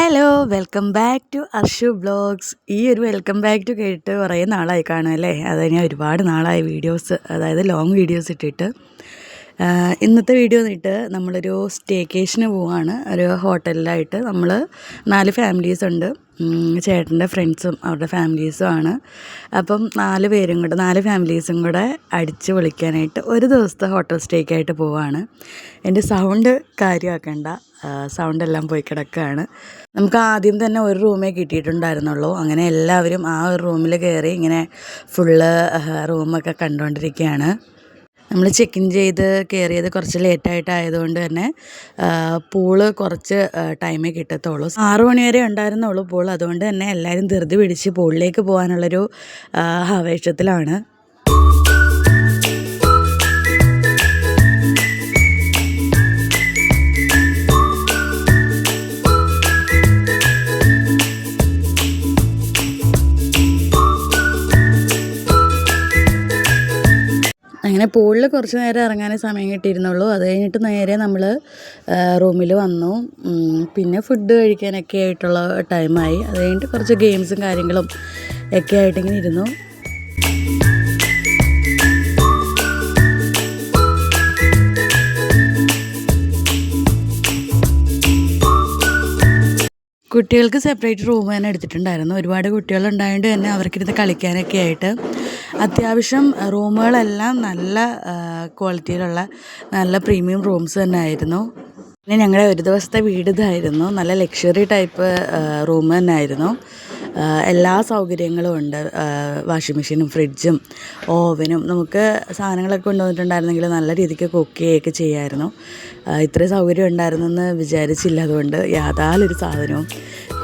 Hello welcome back to Arshu vlogs. ഈ ഒരു welcome back to കേട്ട് കുറേ നാളായി കാണുമല്ലേ. അത് ഞാൻ ഒരുപാട് നാളായി വീഡിയോസ്, അതായത് ലോങ് വീഡിയോസ് ഇട്ടിട്ട്. ഇന്നത്തെ വീഡിയോ എന്നിട്ട് നമ്മളൊരു സ്റ്റേക്കേഷന് പോവാണ്. ഒരു ഹോട്ടലിലായിട്ട് നമ്മൾ 4 ഫാമിലീസ് ഉണ്ട്. ചേട്ടൻ്റെ ഫ്രണ്ട്സും അവരുടെ ഫാമിലീസും ആണ്. അപ്പം 4 ഫാമിലീസും കൂടെ അടിച്ച് പൊളിക്കാനായിട്ട് ഒരു ദിവസത്തെ ഹോട്ടൽ സ്റ്റേക്കായിട്ട് പോവാണ്. എൻ്റെ സൗണ്ട് കാര്യമാക്കണ്ട, സൗണ്ടെല്ലാം പോയി കിടക്കുകയാണ്. നമുക്ക് ആദ്യം തന്നെ ഒരു റൂമേ കിട്ടിയിട്ടുണ്ടായിരുന്നുള്ളൂ. അങ്ങനെ എല്ലാവരും ആ ഒരു റൂമിൽ കയറി ഇങ്ങനെ ഫുള്ള് റൂമൊക്കെ കണ്ടുകൊണ്ടിരിക്കുകയാണ്. നമ്മൾ ചെക്ക് ഇൻ ചെയ്ത് കയറിയത് കുറച്ച് ലേറ്റായിട്ടായതുകൊണ്ട് തന്നെ പൂള് കുറച്ച് ടൈമേ കിട്ടത്തുള്ളൂ. 6 മണി വരെ ഉണ്ടായിരുന്നുള്ളൂ പൂൾ. അതുകൊണ്ട് തന്നെ എല്ലാവരും ധൃതി പിടിച്ച് പൂളിലേക്ക് പോകാനുള്ളൊരു ആവേശത്തിലാണ്. അങ്ങനെ പൂളിൽ കുറച്ച് നേരം ഇറങ്ങാനേ സമയം കിട്ടിയിരുന്നുള്ളൂ. അത് കഴിഞ്ഞിട്ട് നേരെ നമ്മൾ റൂമിൽ വന്നു. പിന്നെ ഫുഡ് കഴിക്കാനൊക്കെ ആയിട്ടുള്ള ടൈമായി. അത് കഴിഞ്ഞിട്ട് കുറച്ച് ഗെയിംസും കാര്യങ്ങളും ഒക്കെ ആയിട്ടിങ്ങനെ ഇരുന്നു. കുട്ടികൾക്ക് സെപ്പറേറ്റ് റൂം തന്നെ എടുത്തിട്ടുണ്ടായിരുന്നു. ഒരുപാട് കുട്ടികളുണ്ടായതുകൊണ്ട് തന്നെ അവർക്കിരുന്ന് കളിക്കാനൊക്കെ ആയിട്ട് അത്യാവശ്യം റൂമുകളെല്ലാം നല്ല ക്വാളിറ്റിയിലുള്ള നല്ല പ്രീമിയം റൂംസ് തന്നെ ആയിരുന്നു. പിന്നെ ഞങ്ങളുടെ ഒരു ദിവസത്തെ വീട് ഇതായിരുന്നു. നല്ല ലക്ഷറി ടൈപ്പ് റൂം തന്നെ ആയിരുന്നു. എല്ലാ സൗകര്യങ്ങളും ഉണ്ട്. വാഷിംഗ് മെഷീനും ഫ്രിഡ്ജും ഓവനും നമുക്ക് സാധനങ്ങളൊക്കെ കൊണ്ടുവന്നിട്ടുണ്ടായിരുന്നെങ്കിൽ നല്ല രീതിക്ക് കുക്ക് ചെയ്യുകയൊക്കെ ചെയ്യാമായിരുന്നു. ഇത്രയും സൗകര്യം ഉണ്ടായിരുന്നെന്ന് വിചാരിച്ചില്ല. അതുകൊണ്ട് യാതൊരു സാധനവും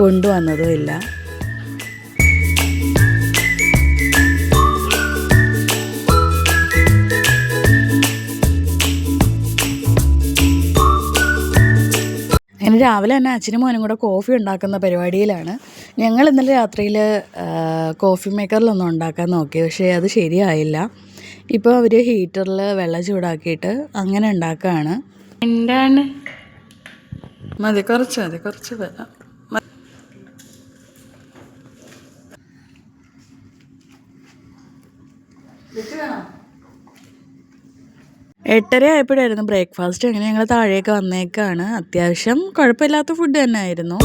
കൊണ്ടുവന്നതും ഇല്ല. അങ്ങനെ രാവിലെ തന്നെ അച്ഛനും മോനും കൂടെ കോഫി ഉണ്ടാക്കുന്ന പരിപാടിയിലാണ്. ഞങ്ങൾ ഇന്നലെ രാത്രിയിൽ കോഫി മേക്കറിലൊന്നും ഉണ്ടാക്കാൻ നോക്കി, പക്ഷേ അത് ശരിയായില്ല. ഇപ്പോൾ അവർ ഹീറ്ററിൽ വെള്ളം ചൂടാക്കിയിട്ട് അങ്ങനെ ഉണ്ടാക്കുകയാണ്. എന്താണ് മതി കുറച്ച് വെള്ളം. 8:30 ആയപ്പോഴായിരുന്നു ബ്രേക്ക്ഫാസ്റ്റ്. അങ്ങനെ ഞങ്ങൾ താഴേക്ക് വന്നേക്കാണ്. അത്യാവശ്യം കുഴപ്പമില്ലാത്ത ഫുഡ് തന്നെ ആയിരുന്നു.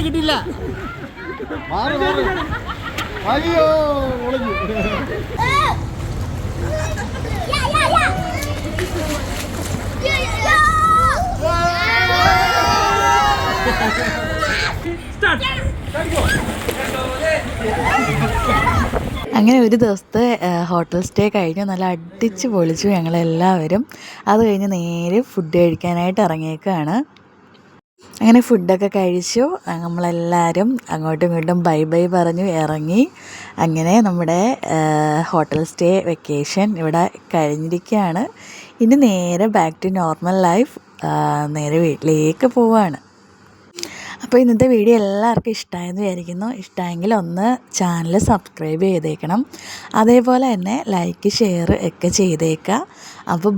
കിട്ടില്ല. അയ്യോ അങ്ങനെ ഒരു ദിവസത്തെ ഹോട്ടൽ സ്റ്റേ കഴിഞ്ഞു. നല്ല അടിച്ച് പൊളിച്ചു ഞങ്ങളെല്ലാവരും. അത് കഴിഞ്ഞ് നേരെ ഫുഡ് കഴിക്കാനായിട്ട് ഇറങ്ങിയേക്കാണ്. അങ്ങനെ ഫുഡൊക്കെ കഴിച്ചു. നമ്മളെല്ലാവരും അങ്ങോട്ടും ഇങ്ങോട്ടും ബൈ ബൈ പറഞ്ഞു ഇറങ്ങി. അങ്ങനെ നമ്മുടെ ഹോട്ടൽ സ്റ്റേ വെക്കേഷൻ ഇവിടെ കഴിഞ്ഞിരിക്കുകയാണ്. ഇനി നേരെ ബാക്ക് ടു നോർമൽ ലൈഫ്, നേരെ വീട്ടിലേക്ക് പോവുകയാണ്. അപ്പോൾ ഇന്നത്തെ വീഡിയോ എല്ലാവർക്കും ഇഷ്ടമായെന്ന് വിചാരിക്കുന്നു. ഇഷ്ടമായെങ്കിൽ ഒന്ന് ചാനൽ സബ്സ്ക്രൈബ് ചെയ്തേക്കണം. അതേപോലെ തന്നെ ലൈക്ക് ഷെയർ ഒക്കെ ചെയ്തേക്കാം. അപ്പോൾ